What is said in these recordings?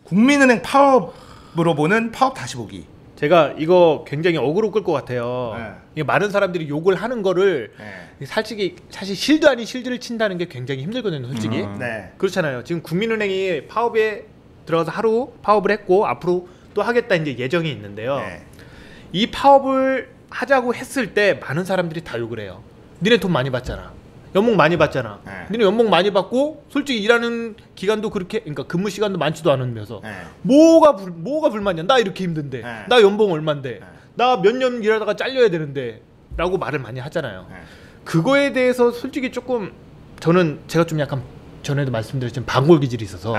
국민은행 파업으로 보는 파업 다시 보기. 제가 이거 굉장히 어그로 끌 것 같아요. 네. 이게 많은 사람들이 욕을 하는 거를 네. 사실 실드 아닌 실드를 친다는 게 굉장히 힘들거든요, 솔직히. 네. 그렇잖아요. 지금 국민은행이 파업에 들어가서 하루 파업을 했고 앞으로 또 하겠다 이제 예정이 있는데요. 네. 이 파업을 하자고 했을 때 많은 사람들이 다 욕을 해요. 니네 돈 많이 받잖아. 연봉 많이 받잖아. 네. 니네 연봉 많이 받고 솔직히 일하는 기간도 그렇게 그러니까 근무 시간도 많지도 않으면서 네. 뭐가 불만이야? 나 이렇게 힘든데. 네. 나 연봉 얼만데. 네. 나 몇 년 일하다가 잘려야 되는데. 라고 말을 많이 하잖아요. 네. 그거에 대해서 솔직히 조금 제가 좀 약간 전에도 말씀드렸지만 반골 기질이 있어서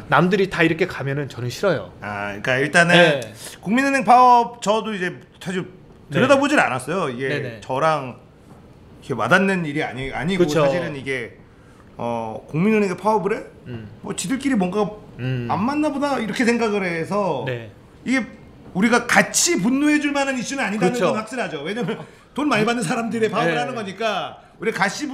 남들이 다 이렇게 가면은 저는 싫어요. 그러니까 일단은 네. 국민은행 파업 저도 이제 사실 들여다보질 않았어요. 이게 네네. 저랑 이렇게 와닿는 일이 아니고 그쵸. 사실은 이게 국민은행이 파업을 해? 뭐 지들끼리 뭔가 안 맞나 보다 이렇게 생각을 해서 네. 이게 우리가 같이 분노해줄 만한 이슈는 아니다는 그쵸. 건 확실하죠. 왜냐면 돈 많이 받는 사람들의 파업을 네. 하는 거니까 우리 같이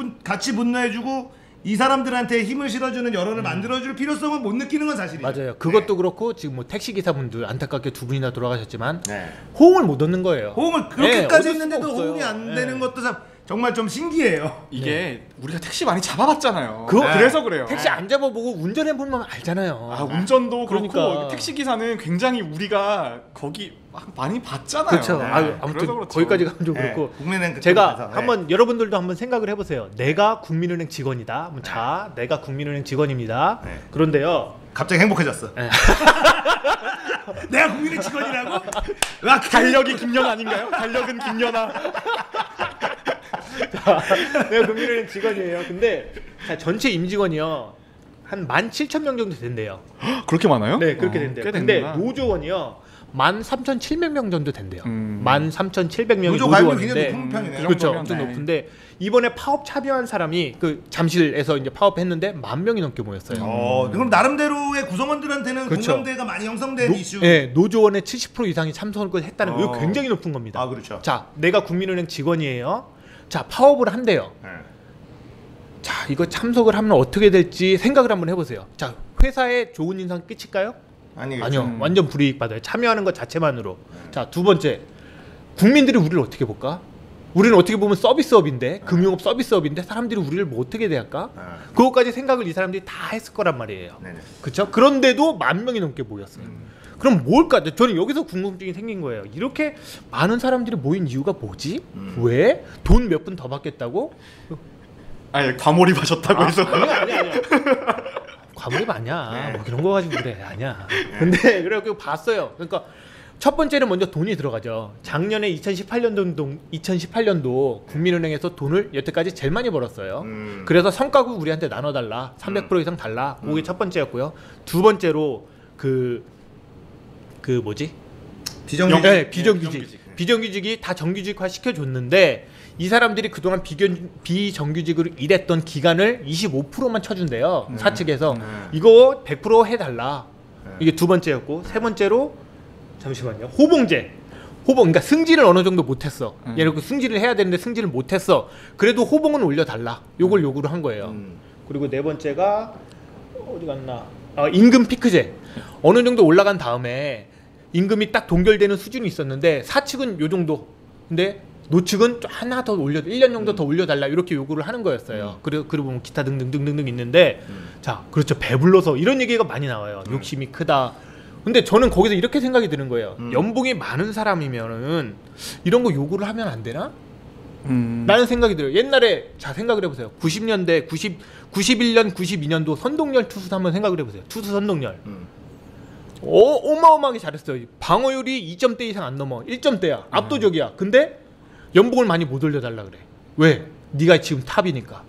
분노해주고 이 사람들한테 힘을 실어주는 여론을 만들어줄 필요성은 못 느끼는 건 사실이죠. 맞아요. 그것도 그렇고 지금 뭐 택시 기사분들 안타깝게 두 분이나 돌아가셨지만 네. 호응을 못 얻는 거예요. 호응을 그렇게까지 얻을 했는데도 수가 없어요. 호응이 안 되는 것도 정말 좀 신기해요. 이게 우리가 택시 많이 잡아봤잖아요. 그거- 그래서 그래요. 택시 안 잡아보고 운전해보면 알잖아요. 운전도 그렇고 그러니까. 택시 기사는 굉장히 우리가 거기 많이 봤잖아요. 그렇죠. 네. 아무튼 그래서 그렇죠. 거기까지 가면 좀 네. 그렇고 국민은행 제가 그쪽에서, 한번 여러분들도 한번 생각을 해보세요. 내가 국민은행 직원이다. 자, 내가 국민은행 직원입니다. 네. 그런데요. 갑자기 행복해졌어. 네. 내가 국민의 직원이라고? 달력이 김연아 아닌가요? 달력은 김연아. 내가 국민은행 직원이에요. 근데 자, 전체 임직원이요. 한 17,000명 정도 된대요. 그렇게 많아요? 네, 그렇게 된대요. 꽤 근데 되는구나. 노조원이요. 13,700명 정도 된대요. 13,700명이 노조 가입률 노조원인데 굉장히 높은 편이네요. 그렇죠. 정도면, 엄청 네. 높은데 이번에 파업 참여한 사람이 그 잠실에서 이제 파업했는데 10,000명이 넘게 모였어요. 그럼 나름대로의 구성원들한테는 그렇죠. 공감대가 많이 형성된 이슈. 네, 노조원의 70% 이상이 참석을 했다는 거 이거 어. 굉장히 높은 겁니다. 그렇죠. 자, 내가 국민은행 직원이에요. 자, 파업을 한대요. 네. 자, 이거 참석을 하면 어떻게 될지 생각을 한번 해보세요. 자, 회사에 좋은 인상 끼칠까요? 아니겠죠. 아니요, 완전 불이익 받아요. 참여하는 것 자체만으로. 자, 두 번째, 국민들이 우리를 어떻게 볼까? 우리는 어떻게 보면 서비스업인데, 금융업 서비스업인데 사람들이 우리를 뭐 어떻게 대할까? 그것까지 생각을 이 사람들이 다 했을 거란 말이에요. 네네. 그렇죠? 그런데도 10,000명이 넘게 모였어요. 그럼 뭘까? 저는 여기서 궁금증이 생긴 거예요. 이렇게 많은 사람들이 모인 이유가 뭐지? 왜? 돈 몇 푼 더 받겠다고? 아니 과몰입하셨다고 해서. 아니야. 과몰입 아니야. 뭐 그런 거 가지고 그래. 아니야. 근데 그래갖고 봤어요. 그러니까 첫 번째는 먼저 돈이 들어가죠. 작년에 2018년도 국민은행에서 돈을 여태까지 제일 많이 벌었어요. 그래서 성과급 우리한테 나눠달라. 300% 이상 달라. 그게 첫 번째였고요. 두 번째로 그 뭐지? 비정규직. 네, 비정규직이 다 정규직화 시켜줬는데 이 사람들이 그동안 비정규직으로 일했던 기간을 25%만 쳐준대요. 사측에서 이거 100% 해달라. 이게 두 번째였고 세 번째로 잠시만요. 호봉제. 그러니까 승진을 어느 정도 못했어. 예를 들어 승진을 해야 되는데 승진을 못했어. 그래도 호봉은 올려달라. 요걸 요구를 한 거예요. 그리고 네 번째가 어디 갔나? 임금 피크제. 어느 정도 올라간 다음에 임금이 딱 동결되는 수준이 있었는데 사측은 요 정도. 근데 노측은 하나 더 1년 정도 더 올려달라 이렇게 요구를 하는 거였어요. 그리고 뭐 기타 등등등등 있는데 자, 그렇죠. 배불러서 이런 얘기가 많이 나와요. 욕심이 크다. 근데 저는 거기서 이렇게 생각이 드는 거예요. 연봉이 많은 사람이면은 이런 거 요구를 하면 안 되나? 라는 생각이 들어요. 옛날에 자 생각을 해보세요. 90년대 91년 92년도 선동열 투수 한번 생각을 해보세요. 투수 선동열. 어마어마하게 잘했어요. 방어율이 2점대 이상 안 넘어. 1점대야. 압도적이야. 근데 연봉을 많이 못 올려달라 그래. 왜? 네가 지금 탑이니까.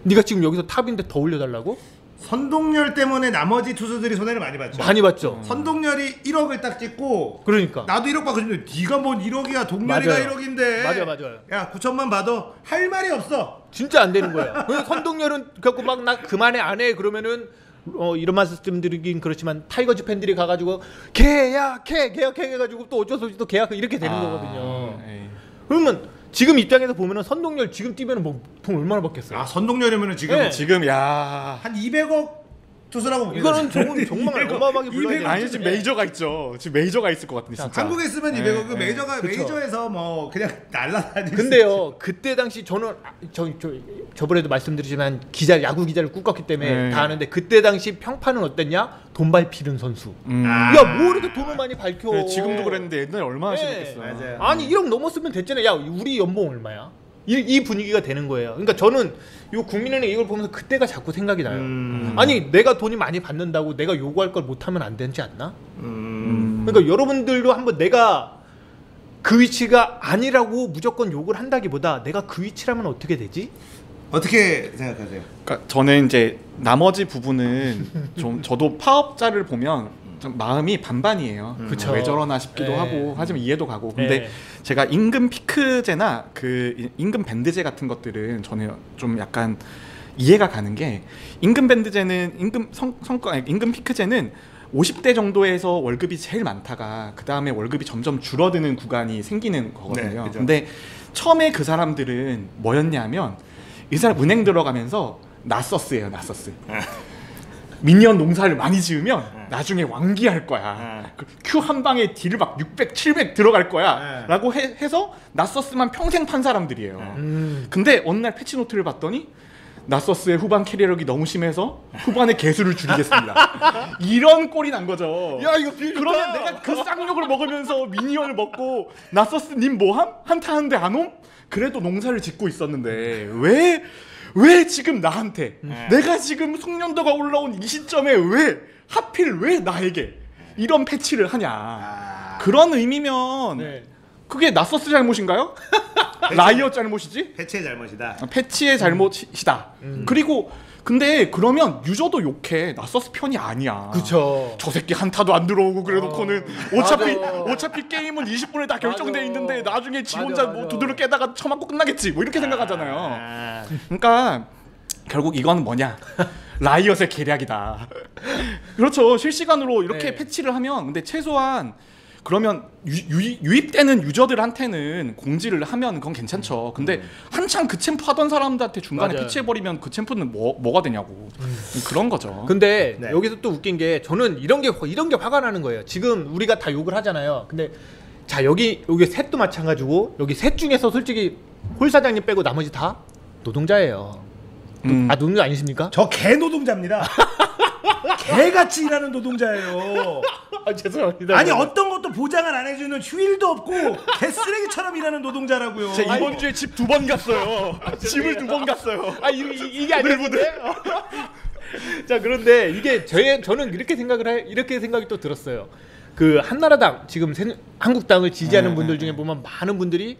네가 지금 여기서 탑인데 더 올려달라고? 선동열 때문에 나머지 투수들이 손해를 많이 봤죠. 많이 받죠. 선동열이 1억을 딱 찍고 그러니까. 나도 1억 받거든요. 네가 뭔 1억이야. 동열이가 맞아요. 1억인데. 맞아요. 야 9천만 받아. 할 말이 없어. 진짜 안 되는 거야. 선동열은 갖고 막 나 그만해 안 해 그러면은 이런 말씀드리긴 그렇지만 타이거즈 팬들이 가가지고 계약해 해가지고 또 어쩔 수 없이 또 계약 이렇게 되는 거거든요. 그러면 지금 입장에서 보면은 선동열 지금 뛰면은 뭐 돈 얼마나 받겠어요? 선동열이면은 지금 네. 지금 야 한 200억 투수라고 봅니다. 이거는 정말 어마어마하게 불러야 돼요. 아니 지금 메이저가 있죠. 지금 메이저가 있을 것 같은데 진짜. 한국에 있으면 200억, 그 네. 메이저에서 뭐 그냥 날라다니는. 근데요, 그때 당시 저는 저번에도 말씀드리지만 야구 기자를 꿈꿨기 때문에 네. 다 아는데 그때 당시 평판은 어땠냐? 돈 밟히는 선수. 아. 야, 뭐 이렇게 돈을 많이 밝혀? 그래, 지금도 그랬는데 옛날에 얼마나 네. 심했겠어. 맞아요. 아니 1억 넘었으면 됐잖아요. 야, 우리 연봉 얼마야? 이 분위기가 되는 거예요. 그러니까 저는 요 국민은행 이걸 보면서 그때가 자꾸 생각이 나요. 아니 내가 돈이 많이 받는다고 내가 요구할 걸 못하면 안 되지 않나? 그러니까 여러분들도 한번 내가 그 위치가 아니라고 무조건 욕을 한다기보다 내가 그 위치라면 어떻게 되지? 어떻게 생각하세요? 그러니까 저는 이제 나머지 부분은 좀 저도 파업자를 보면 좀 마음이 반반이에요. 그쵸. 왜 저러나 싶기도 네. 하고 하지만 이해도 가고. 근데 네. 제가 임금 피크제나 그 임금 밴드제 같은 것들은 저는 좀 약간 이해가 가는 게 임금 밴드제는 임금 피크제는 50대 정도에서 월급이 제일 많다가 그 다음에 월급이 점점 줄어드는 구간이 생기는 거거든요. 네, 그죠. 근데 처음에 그 사람들은 뭐였냐면 이 사람 은행 들어가면서 나서스예요, 나서스. 미니언 농사를 많이 지으면 나중에 왕기할 거야. 큐 한 방에 딜을 막 600, 700 들어갈 거야. 라고 해서 나서스만 평생 판 사람들이에요. 근데 어느 날 패치노트를 봤더니 나서스의 후반 캐리력이 너무 심해서 후반에 개수를 줄이겠습니다. 이런 꼴이 난 거죠. 야, 이거 비밀 그러면 내가 그 쌍욕을 먹으면서 미니언을 먹고 나서스님 뭐함? 한타 하는데 안 옴? 그래도 농사를 짓고 있었는데 왜 지금 나한테 내가 지금 숙련도가 올라온 이 시점에 왜 하필 왜 나에게 이런 패치를 하냐. 그런 의미면 네. 그게 나서스 잘못인가요? 라이어 잘못이지? 패치의 잘못이다. 패치의 잘못이다. 그리고 근데 그러면 유저도 욕해. 나서스 편이 아니야. 그쵸. 저 새끼 한타도 안 들어오고 그래놓고는 어차피 게임은 20분에 다 결정돼 맞아. 있는데 나중에 지 혼자 맞아, 뭐 맞아. 두드러 깨다가 처맞고 끝나겠지. 뭐 이렇게 생각하잖아요. 그러니까 결국 이건 뭐냐? 라이엇의 계략이다. 그렇죠. 실시간으로 이렇게 네. 패치를 하면 근데 최소한 그러면 유입되는 유저들한테는 공지를 하면 그건 괜찮죠. 근데 한창 그 챔프 하던 사람들한테 중간에 맞아요. 패치해버리면 그 챔프는 뭐가 되냐고. 그런 거죠. 근데 네. 여기서 또 웃긴 게 저는 이런 게 화가 나는 거예요. 지금 우리가 다 욕을 하잖아요. 근데 자 여기 셋도 마찬가지고 여기 셋 중에서 솔직히 홀 사장님 빼고 나머지 다 노동자예요. 노동자 아니십니까? 저 개 노동자입니다. 개같이 일하는 노동자예요. 아, 죄송합니다. 아니 어떤 것도 보장을 안 해주는 휴일도 없고 개 쓰레기처럼 일하는 노동자라고요. 제가 이번 주에 집 2번 갔어요. 집을 2번 갔어요. 아 이게 아니었는데. 자 그런데 이게 저는 이렇게 생각이 또 들었어요. 그 한나라당 지금 한국당을 지지하는 분들 중에 보면 많은 분들이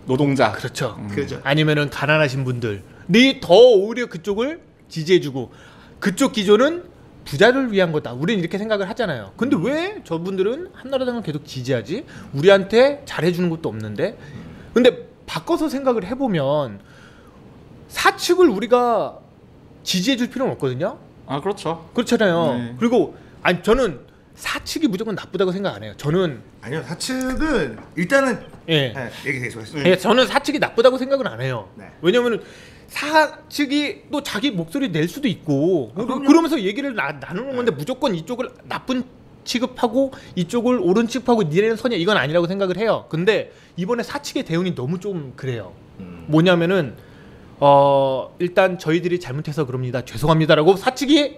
노동자. 그렇죠. 그죠. 아니면은 가난하신 분들이 더 오히려 그쪽을 지지해주고 그쪽 기조는 부자를 위한 거다. 우리는 이렇게 생각을 하잖아요. 근데 왜 저분들은 한나라당을 계속 지지하지? 우리한테 잘해주는 것도 없는데. 근데 바꿔서 생각을 해보면 사측을 우리가 지지해줄 필요는 없거든요. 아 그렇죠. 그렇잖아요. 네. 그리고 아니 저는 사측이 무조건 나쁘다고 생각 안 해요. 저는 아니요 사측은 일단은 예. 얘기해 주세요. 예, 저는 사측이 나쁘다고 생각은 안 해요. 네. 왜냐면은 사측이 또 자기 목소리 낼 수도 있고 그럼요. 그러면서 얘기를 나누는 건데 무조건 이쪽을 나쁜 취급하고 이쪽을 옳은 취급하고 니네는 선이야 이건 아니라고 생각을 해요. 근데 이번에 사측의 대응이 너무 좀 그래요. 뭐냐면은 일단 저희들이 잘못해서 그럽니다. 죄송합니다라고 사측이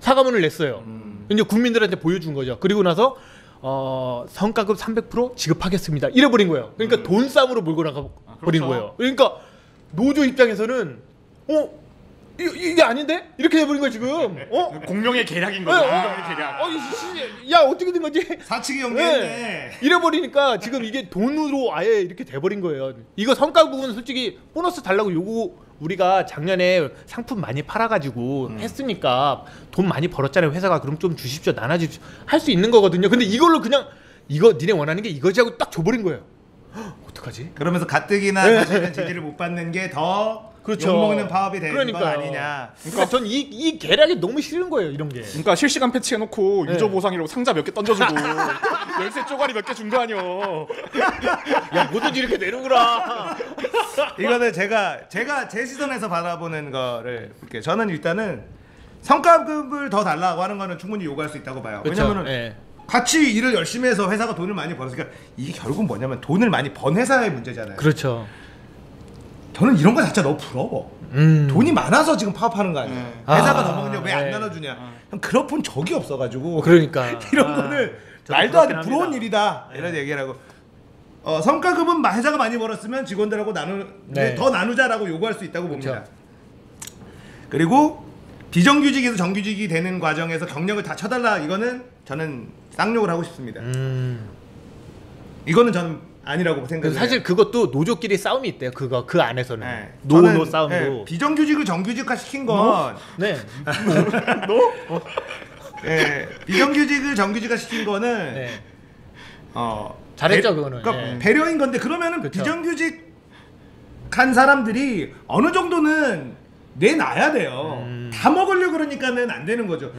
사과문을 냈어요. 이제 국민들한테 보여준 거죠. 그리고 나서 성과급 300% 지급하겠습니다. 이래버린 거예요. 그러니까 돈 싸움으로 몰고 나가 버린 그렇죠. 거예요. 그러니까 노조 입장에서는 이게 아닌데? 이렇게 돼버린 거야 지금. 공룡의 계략인 거죠. 공룡의 계략. 야 어떻게 된 거지? 사측이 연기했네. 이래버리니까 지금 이게 돈으로 아예 이렇게 돼버린 거예요. 이거 성과 부분 솔직히 보너스 달라고 요구 우리가 작년에 상품 많이 팔아가지고 했으니까 돈 많이 벌었잖아요 회사가. 그럼 좀 주십시오 나눠주십시오 할 수 있는 거거든요. 근데 이걸로 그냥 이거 니네 원하는 게 이거지 하고 딱 줘버린 거예요. 어떡하지? 그러면서 가뜩이나 사실은 지지를 못 받는 게 더 그렇죠. 욕먹는 파업이 되는 거 그러니까요. 아니냐. 그러니까 전 이 계략이 너무 싫은 거예요 이런 게. 그러니까 실시간 패치해놓고 네. 유저 보상이라고 상자 몇 개 던져주고 열쇠 쪼가리 몇 개 준 거 아니요. 야 뭐든지 이렇게 내는구나. 이거는 제가 제 시선에서 바라보는 거를 볼게요. 저는 일단은 성과급을 더 달라고 하는 거는 충분히 요구할 수 있다고 봐요. 그쵸? 왜냐면은 예. 같이 일을 열심히 해서 회사가 돈을 많이 벌었으니까 이게 결국 뭐냐면 돈을 많이 번 회사의 문제잖아요. 그렇죠. 저는 이런 거 자체가 너무 부러워. 돈이 많아서 지금 파업하는 거 아니야. 회사가 아, 더 먹느냐 왜 안 네. 나눠주냐. 형 그렇군 적이 없어가지고 그러니까 이런 거는 저도 말도 안 돼 그렇긴 부러운 합니다. 일이다 이런 얘기를 하고 성과급은 회사가 많이 벌었으면 직원들하고 네. 더 나누자라고 요구할 수 있다고 봅니다. 그렇죠. 그리고 비정규직에서 정규직이 되는 과정에서 경력을 다 쳐달라 이거는 저는 쌍욕을 하고 싶습니다. 이거는 저는 아니라고 생각해요. 사실 그것도 노조끼리 싸움이 있대요. 그 안에서는 네. 노 저는, 싸움도. 네, 비정규직을 정규직화 시킨 건 네. 비정규직을 정규직화 시킨 거는 네. 잘했죠, 그거는. 그러니까 네. 배려인 건데 그러면은 그쵸. 비정규직 한 사람들이 어느 정도는 내놔야 돼요. 다 먹으려고 그러니까는 안 되는 거죠.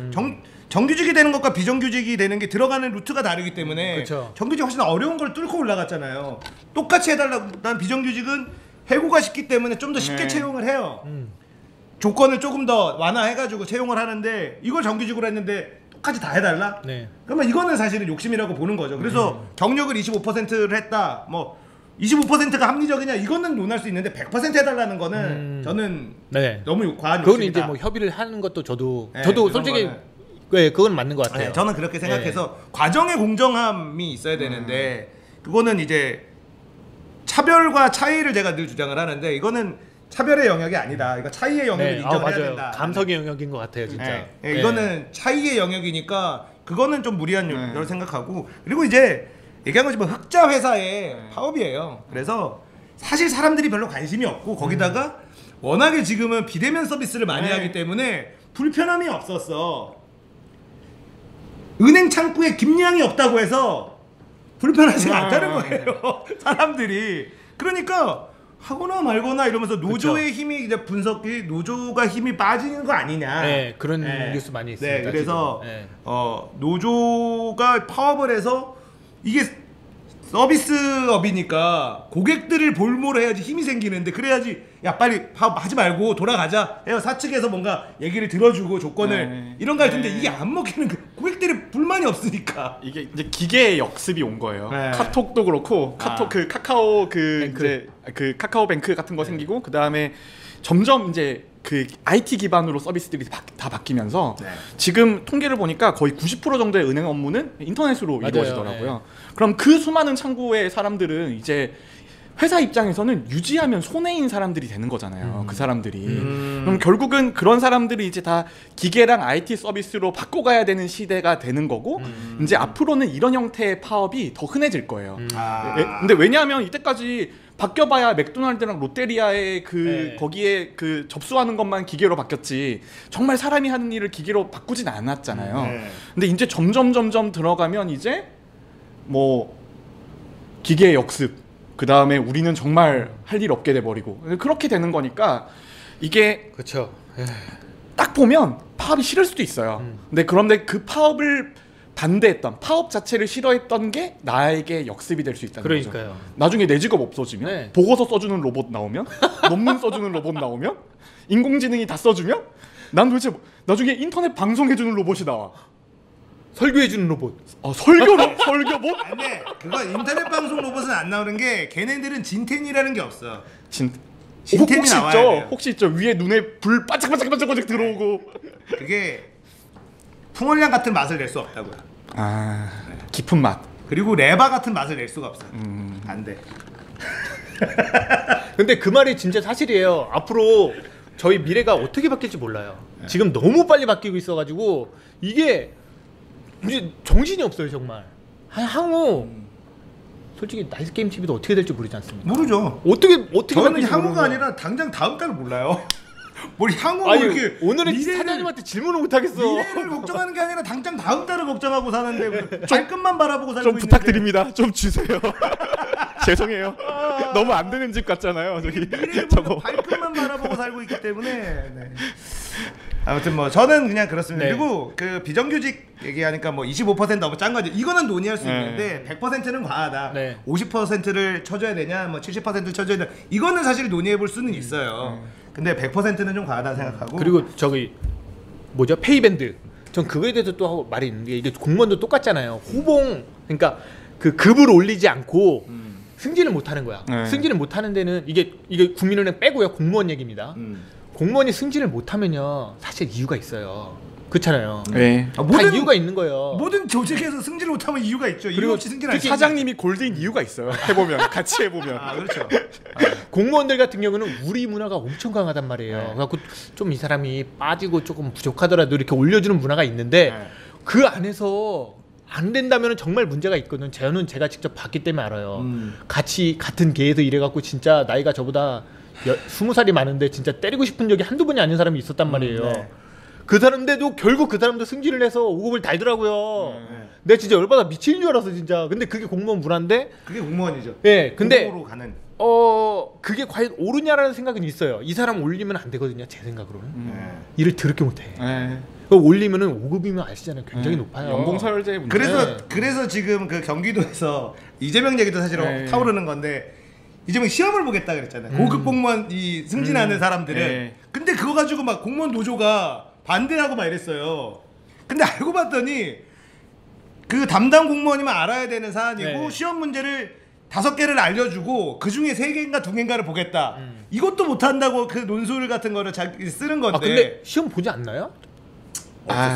정규직이 되는 것과 비정규직이 되는 게 들어가는 루트가 다르기 때문에 그쵸. 정규직 훨씬 어려운 걸 뚫고 올라갔잖아요. 똑같이 해달라고. 난 비정규직은 해고가 쉽기 때문에 좀 더 쉽게 네. 채용을 해요. 조건을 조금 더 완화해가지고 채용을 하는데 이걸 정규직으로 했는데 똑같이 다 해달라? 네. 그러면 이거는 사실은 욕심이라고 보는 거죠. 그래서 경력을 25%를 했다. 뭐 25%가 합리적이냐 이거는 논할 수 있는데 100% 해달라는 거는 저는 네. 너무 과한 그건 욕심이다. 이제 뭐 협의를 하는 것도 저도 네, 저도 그런 솔직히 거는- 네, 그건 맞는 것 같아요. 네, 저는 그렇게 생각해서 과정의 공정함이 있어야 되는데 그거는 이제 차별과 차이를 제가 늘 주장을 하는데 이거는 차별의 영역이 아니다. 이거 차이의 영역을 네. 인정해야 맞아요. 된다. 감성의 영역인 것 같아요, 진짜. 네. 네. 이거는 차이의 영역이니까 그거는 좀 무리한 네. 요소라고 생각하고 그리고 이제 얘기한 거지 뭐 흑자 회사의 파업이에요. 그래서 사실 사람들이 별로 관심이 없고 거기다가 워낙에 지금은 비대면 서비스를 많이 네. 하기 때문에 불편함이 없었어. 은행 창구에 김량이 없다고 해서 불편하지가 않다는 거예요. 사람들이. 그러니까 하거나 말거나 이러면서 노조의 힘이 이제 분석이 노조가 힘이 빠지는 거 아니냐. 네, 그런 네. 뉴스 많이 있습니다. 네, 그래서 지금. 네. 노조가 파업을 해서 이게 서비스업이니까 고객들을 볼모로 해야지 힘이 생기는데 그래야지 야 빨리 파업하지 말고 돌아가자 해서 사측에서 뭔가 얘기를 들어주고 조건을 네. 이런 거 할 텐데 네. 이게 안 먹히는 거 고객들이 불만이 없으니까 이게 이제 기계의 역습이 온 거예요. 네. 카톡도 그렇고 카톡 그 카카오 그 뱅크. 이제 그 카카오뱅크 같은 거 생기고 그 다음에 점점 이제 그 IT 기반으로 서비스들이 다 바뀌면서 네. 지금 통계를 보니까 거의 90% 정도의 은행 업무는 인터넷으로 맞아요. 이루어지더라고요. 그럼 그 수많은 창구의 사람들은 이제 회사 입장에서는 유지하면 손해인 사람들이 되는 거잖아요. 그 사람들이. 그럼 결국은 그런 사람들이 이제 다 기계랑 IT 서비스로 바꿔가야 되는 시대가 되는 거고 이제 앞으로는 이런 형태의 파업이 더 흔해질 거예요. 근데 왜냐하면 이때까지 바뀌어봐야 맥도날드랑 롯데리아의 그 네. 거기에 그 접수하는 것만 기계로 바뀌었지 정말 사람이 하는 일을 기계로 바꾸진 않았잖아요. 네. 근데 이제 점점 들어가면 이제 뭐 기계의 역습 그 다음에 우리는 정말 할 일 없게 돼버리고 그렇게 되는 거니까 이게 그렇죠. 딱 보면 파업이 싫을 수도 있어요. 근데 그런데 그 파업을 반대했던 파업 자체를 싫어했던 게 나에게 역습이 될 수 있다는 거죠. 그러니까요. 나중에 내 직업 없어지면 네. 보고서 써주는 로봇 나오면 논문 써주는 로봇 나오면 인공지능이 다 써주면 난 도대체 나중에 인터넷 방송해주는 로봇이 나와. 설교해주는 로봇. 설교봇? 안돼 그거 인터넷 방송 로봇은 안 나오는 게 걔네들은 진텐이라는 게 없어. 진텐이 혹시 나와야 있죠? 돼요. 혹시 있죠? 위에 눈에 불 반짝반짝 들어오고. 그게 풍월량 같은 맛을 낼 수 없다고요. 아 깊은 맛. 그리고 레바 같은 맛을 낼 수가 없어요. 안 돼. 근데 그 말이 진짜 사실이에요. 앞으로 저희 미래가 어떻게 바뀔지 몰라요. 지금 너무 빨리 바뀌고 있어가지고 이게 이제 정신이 없어요 정말. 향후 솔직히 나이스 게임 TV도 어떻게 될지 모르지 않습니까? 모르죠. 어떻게 저는 바뀔지 향후가 모르는 아니라 당장 다음 달을 몰라요. 뭘 향후 아니 이렇게 오늘은 미래를- 사장님한테 질문을 못 하겠어. 미래를 걱정하는 게 아니라 당장 다음 달을 걱정하고 사는데 발끝만 바라보고 살고 좀 있는데 부탁드립니다. 좀 주세요. 죄송해요. 너무 안 되는 집 같잖아요. 저기 미래를 저거. 발끝만 바라보고 살고 있기 때문에 네. 아무튼 뭐 저는 그냥 그렇습니다. 네. 그리고 그 비정규직 얘기하니까 뭐 25% 너무 짠 거지. 이거는 논의할 수 네. 있는데 100%는 과하다. 네. 50%를 쳐줘야 되냐, 뭐 70%를 쳐줘야 되냐. 이거는 사실 논의해 볼 수는 있어요. 근데 100%는 좀 과하다 생각하고. 그리고 저기 뭐죠 페이밴드. 전 그거에 대해서 또 말이 있는데 이게 공무원도 똑같잖아요. 호봉 그러니까 그 급을 올리지 않고 승진을 못하는 거야. 네. 승진을 못하는 데는 이게 국민은행 빼고요 공무원 얘기입니다. 공무원이 승진을 못하면요 사실 이유가 있어요. 그렇잖아요. 네. 다 이유가 있는 거예요. 모든 조직에서 승진을 못하면 이유가 있죠. 이유 그리고 없이 승진을 특히 사장님이 골드인 이유가 있어요. 해보면 같이 해보면. 아 그렇죠. 공무원들 같은 경우는 우리 문화가 엄청 강하단 말이에요. 그래갖고 좀 이 사람이 빠지고 조금 부족하더라도 이렇게 올려주는 문화가 있는데 그 안에서 안 된다면 정말 문제가 있거든. 저는 제가 직접 봤기 때문에 알아요. 같은 계에서 일해갖고 진짜 나이가 저보다 20살이 많은데 진짜 때리고 싶은 적이 한두 번이 아닌 사람이 있었단 말이에요. 네. 그 사람인데도 결국 그 사람도 승진을 해서 5급을 달더라고요. 내가 진짜 열받아 미치는 줄 알았어 진짜. 근데 그게 공무원 문화인데 그게 공무원이죠. 예, 근데 공무원으로 가는. 그게 과연 옳으냐라는 생각은 있어요. 이 사람 올리면 안 되거든요. 제 생각으로는. 일을 더럽게 못해. 올리면은 5급이면 아시잖아요. 굉장히 높아요. 연공서열제 문제. 그래서 지금 그 경기도에서 이재명 얘기도 사실 타오르는 건데 이재명 시험을 보겠다 그랬잖아요. 고급 공무원 이 승진하는 사람들은. 근데 그거 가지고 막 공무원 노조가 반대하고 막 이랬어요. 근데 알고 봤더니 그 담당 공무원이만 알아야 되는 사안이고 시험 문제를 5개를 알려주고 그 중에 3개인가 2개인가를 보겠다. 이것도 못한다고 그 논술 같은 거를 쓰는 건데. 근데 시험 보지 않나요?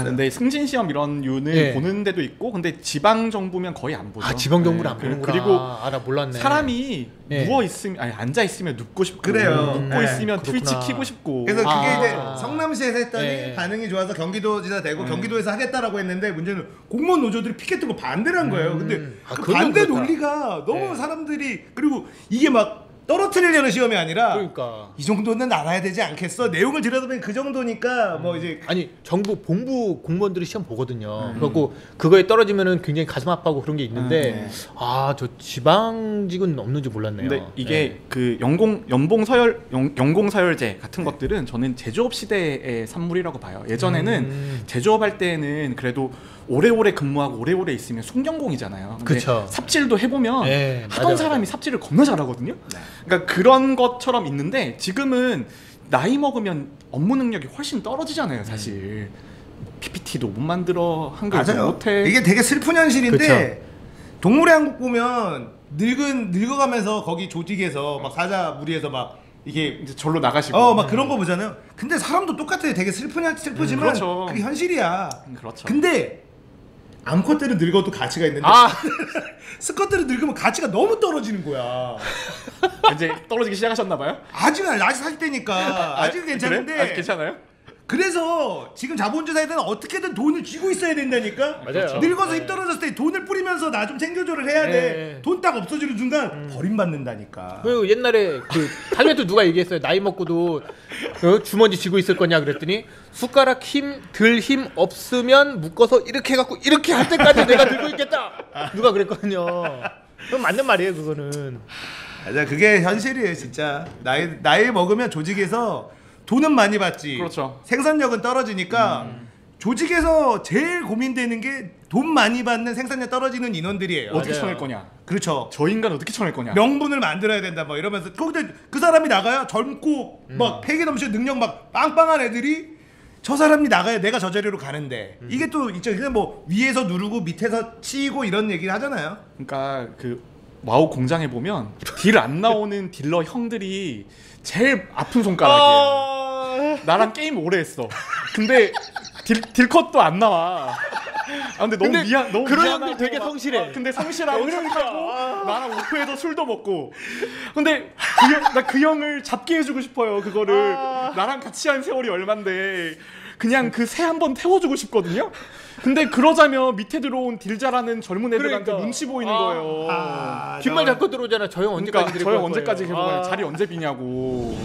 근데 승진 시험 이런 류는 보는 데도 있고, 근데 지방 정부면 거의 안 보죠. 지방 정부는 안 보는구나. 그리고 나 몰랐네. 사람이 누워 있으면 앉아 있으면 눕고 싶고, 그래요. 눕고 있으면 트위치 키고 싶고. 그래서 그게 이제 성남시에서 했더니 반응이 좋아서 경기도지사 되고 경기도에서 하겠다라고 했는데 문제는 공무원 노조들이 피켓트고 반대를 한 거예요. 근데 그 반대 논리가 너무 사람들이 그리고 이게 막 떨어뜨리려는 시험이 아니라 그러니까 이 정도는 알아야 되지 않겠어? 내용을 들여다보면 그 정도니까 뭐 이제 아니 정부 본부 공무원들이 시험 보거든요. 그래갖고 그거에 떨어지면은 굉장히 가슴 아파하고 그런 게 있는데 저 지방직은 없는지 몰랐네요. 근데 이게 그 연봉 서열제 같은 것들은 저는 제조업 시대의 산물이라고 봐요. 예전에는 제조업 할 때는 그래도 오래오래 근무하고 오래오래 있으면 송경공이잖아요. 근데 그쵸. 삽질도 해보면 하던 맞아. 사람이 삽질을 겁나 잘하거든요. 그러니까 그런 것처럼 있는데 지금은 나이 먹으면 업무 능력이 훨씬 떨어지잖아요, 사실. PPT도 못 만들어, 한글도 못해. 이게 되게 슬픈 현실인데 그쵸. 동물의 왕국 보면 늙어가면서 거기 조직에서 막 사자 무리에서 막 이게 이제 절로 나가시고 막 그런 거 보잖아요. 근데 사람도 똑같아요. 되게 슬프지만 그렇죠. 그게 현실이야. 그렇죠. 근데 암컷들은 늙어도 가치가 있는데 스컷들은 늙으면 가치가 너무 떨어지는 거야. 이제 떨어지기 시작하셨나 봐요? 아직 40대니까 아직은 괜찮은데 그래? 아직 괜찮아요? 그래서 지금 자본주의 사회는 어떻게든 돈을 쥐고 있어야 된다니까. 맞아요. 늙어서 힘 떨어졌을 때 돈을 뿌리면서 나 좀 챙겨줘를 해야 돼. 돈 딱 없어지는 순간 버림받는다니까. 그리고 옛날에 그 할매도 누가 얘기했어요. 나이 먹고도 주머니 쥐고 있을 거냐 그랬더니 숟가락 들 힘 없으면 묶어서 이렇게 해갖고 이렇게 할 때까지 내가 들고 있겠다. 누가 그랬거든요. 그건 맞는 말이에요, 그거는. 맞아, 그게 현실이에요, 진짜. 나이 먹으면 조직에서 돈은 많이 받지. 그렇죠. 생산력은 떨어지니까 조직에서 제일 고민되는 게 돈 많이 받는 생산력 떨어지는 인원들이에요. 어떻게 맞아요. 쳐낼 거냐? 그렇죠. 저 인간 어떻게 쳐낼 거냐? 명분을 만들어야 된다 뭐 이러면서 근데 그 사람이 나가야 젊고 막 패기 넘치는 능력 막 빵빵한 애들이 저 사람이 나가야 내가 저 자리로 가는데 이게 또 있죠. 그냥 뭐 위에서 누르고 밑에서 치고 이런 얘기를 하잖아요. 그러니까 그 와우 공장에 보면 딜 안 나오는 딜러 형들이 제일 아픈 손가락이에요. 나랑 게임 오래 했어. 근데 딜컷도 안 나와. 근데 너무 너무 그런 미안하고 형들 되게 성실해. 근데 성실하고 착하고 나랑 오프에도 술도 먹고. 근데 나 그 형을 잡게 해주고 싶어요. 그거를 나랑 같이 한 세월이 얼만데 그냥 그 새 한 번 태워주고 싶거든요. 근데 그러자면 밑에 들어온 딜 잘하는 젊은 애들한테 그러니까. 눈치 보이는 거예요. 뒷말 잡고 들어오잖아. 저 형 언제까지 그러니까 저 형 언제까지 거예요? 계속 자리 언제 비냐고.